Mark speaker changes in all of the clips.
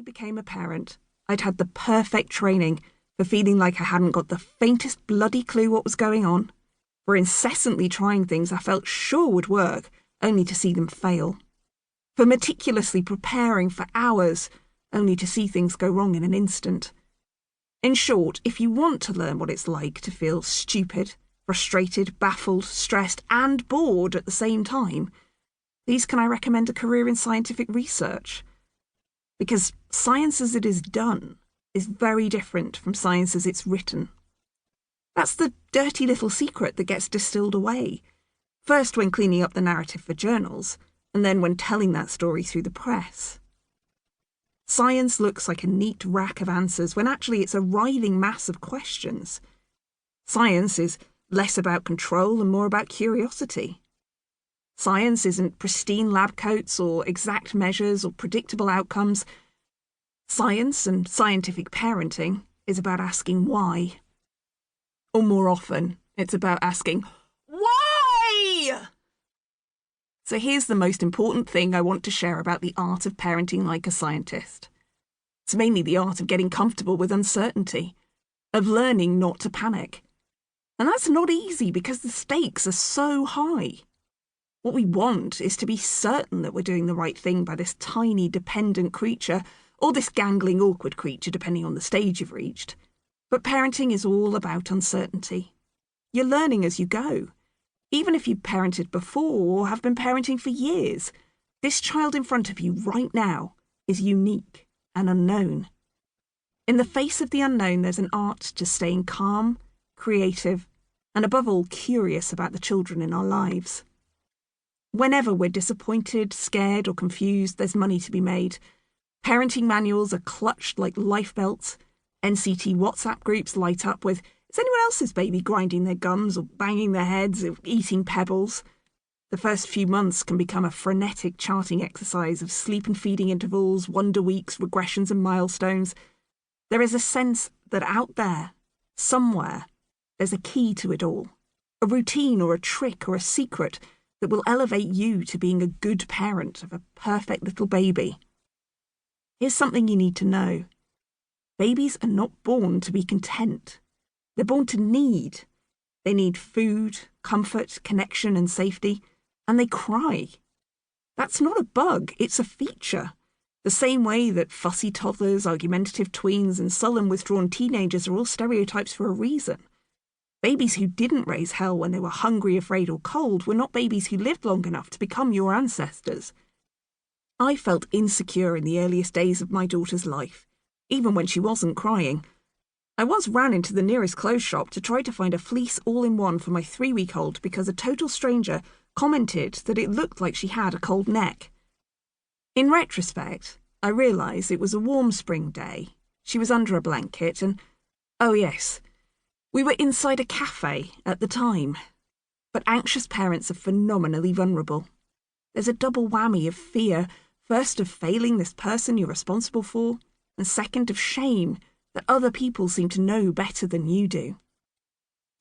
Speaker 1: became a parent, I'd had the perfect training for feeling like I hadn't got the faintest bloody clue what was going on, for incessantly trying things I felt sure would work, only to see them fail, for meticulously preparing for hours, only to see things go wrong in an instant. In short, if you want to learn what it's like to feel stupid, frustrated, baffled, stressed, and bored at the same time, please can I recommend a career in scientific research? Because science as it is done is very different from science as it's written. That's the dirty little secret that gets distilled away, first when cleaning up the narrative for journals, and then when telling that story through the press. Science looks like a neat rack of answers when actually it's a writhing mass of questions. Science is less about control and more about curiosity. Science isn't pristine lab coats or exact measures or predictable outcomes. Science and scientific parenting is about asking why. Or more often, it's about asking, why? So here's the most important thing I want to share about the art of parenting like a scientist. It's mainly the art of getting comfortable with uncertainty, of learning not to panic. And that's not easy because the stakes are so high. What we want is to be certain that we're doing the right thing by this tiny, dependent creature, or this gangling, awkward creature, depending on the stage you've reached. But parenting is all about uncertainty. You're learning as you go. Even if you've parented before or have been parenting for years, this child in front of you right now is unique and unknown. In the face of the unknown, there's an art to staying calm, creative, and above all, curious about the children in our lives. Whenever we're disappointed, scared, or confused, there's money to be made. Parenting manuals are clutched like life belts. NCT WhatsApp groups light up with, is anyone else's baby grinding their gums or banging their heads or eating pebbles? The first few months can become a frenetic charting exercise of sleep and feeding intervals, wonder weeks, regressions and milestones. There is a sense that out there, somewhere, there's a key to it all. A routine or a trick or a secret that will elevate you to being a good parent of a perfect little baby. Here's something you need to know. Babies are not born to be content. They're born to need. They need food, comfort, connection, and safety, and they cry. That's not a bug, it's a feature. The same way that fussy toddlers, argumentative tweens, and sullen, withdrawn teenagers are all stereotypes for a reason. Babies who didn't raise hell when they were hungry, afraid, or cold were not babies who lived long enough to become your ancestors. I felt insecure in the earliest days of my daughter's life, even when she wasn't crying. I once ran into the nearest clothes shop to try to find a fleece all-in-one for my 3-week-old because a total stranger commented that it looked like she had a cold neck. In retrospect, I realised it was a warm spring day. She was under a blanket and, oh yes, we were inside a cafe at the time. But anxious parents are phenomenally vulnerable. There's a double whammy of fear, first of failing this person you're responsible for, and second of shame that other people seem to know better than you do.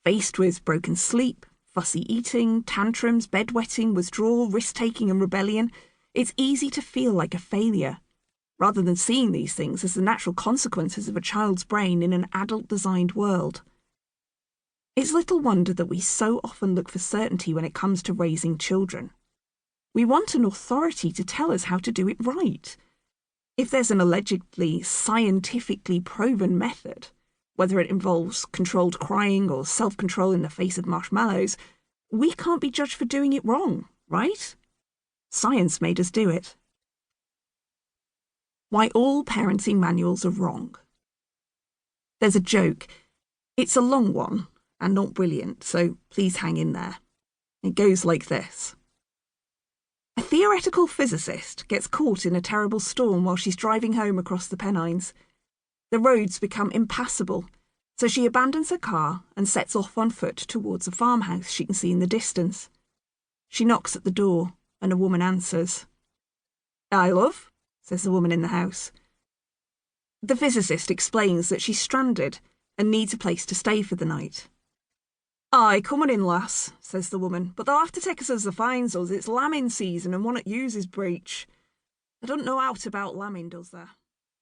Speaker 1: Faced with broken sleep, fussy eating, tantrums, bedwetting, withdrawal, risk-taking and rebellion, it's easy to feel like a failure, rather than seeing these things as the natural consequences of a child's brain in an adult-designed world. It's little wonder that we so often look for certainty when it comes to raising children. We want an authority to tell us how to do it right. If there's an allegedly scientifically proven method, whether it involves controlled crying or self-control in the face of marshmallows, we can't be judged for doing it wrong, right? Science made us do it. Why all parenting manuals are wrong. There's a joke. It's a long one and not brilliant, so please hang in there. It goes like this. A theoretical physicist gets caught in a terrible storm while she's driving home across the Pennines. The roads become impassable, so she abandons her car and sets off on foot towards a farmhouse she can see in the distance. She knocks at the door, and a woman answers. "Aye, love," says the woman in the house. The physicist explains that she's stranded and needs a place to stay for the night. "Aye, come on in, lass," says the woman, "but they'll have to take us as the finds us. It's lambing season and one at use is breech. I don't know aught about lambing, does there?"